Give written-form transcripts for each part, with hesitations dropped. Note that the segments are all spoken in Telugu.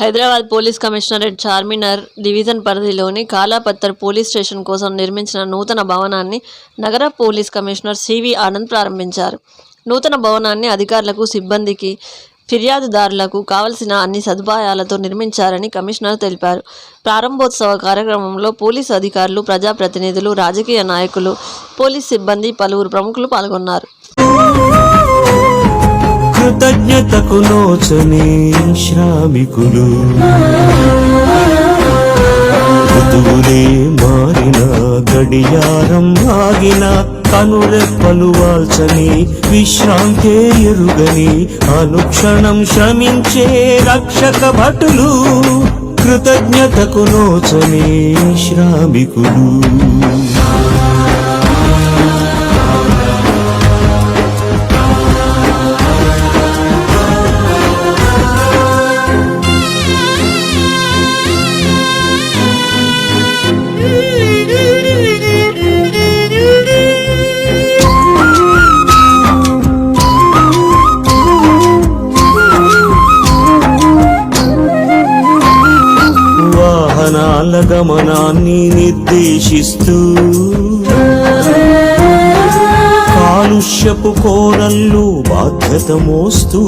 Hyderabad police commissionerate Charminar division పరిధిలోని కాలాపత్తర్ పోలీస్ స్టేషన్ కోసం నిర్మించిన నూతన భవనాన్ని నగర పోలీస్ కమిషనర్ సివి ఆనంద్ ప్రారంభించారు. నూతన భవనాన్ని అధికారులకు, సిబ్బందికి, ఫిర్యాదుదారులకు కావలసిన అన్ని సదుపాయాలతో నిర్మించారని కమిషనర్ తెలిపారు. ప్రారంభోత్సవ కార్యక్రమంలో పోలీసు అధికారులు, ప్రజాప్రతినిధులు, రాజకీయ నాయకులు, పోలీస్ సిబ్బంది, పలువురు ప్రముఖులు పాల్గొన్నారు. కృతజ్ఞతకు నోచని శ్రామికులు, ఋతువులే మారిన, గడియారం ఆగిన, కనురెప్పలు వాల్చని, విశ్రాంతే ఎరుగని, అనుక్షణం శ్రమించే రక్షక భటులు, కృతజ్ఞతకు నోచని శ్రామికులు. వాహనాల గమనాన్ని నిర్దేశిస్తూ, కాలుష్యపు కోరల్లో బాధ్యత మోస్తూ,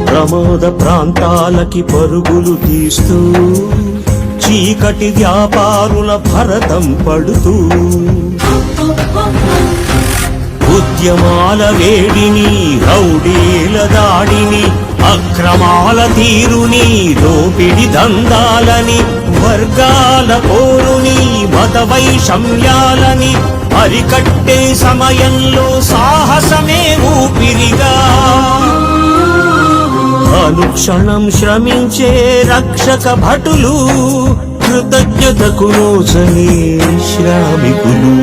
ప్రమాద ప్రాంతాలకి పరుగులు తీస్తూ, చీకటి వ్యాపారుల భరతం పడుతూ, ఉద్యమాల వేడిని, రౌడీల దాడిని, అక్రమాల తీరుని, దోపిడి దందాలని, వర్గాల పోరుని, మత వైషమ్యాలని అరికట్టే సమయంలో సాహసమే ఊపిరిగా, అనుక్షణం శ్రమించే రక్షక భటులు, కృతజ్ఞతకు నోచని శ్రామికులు.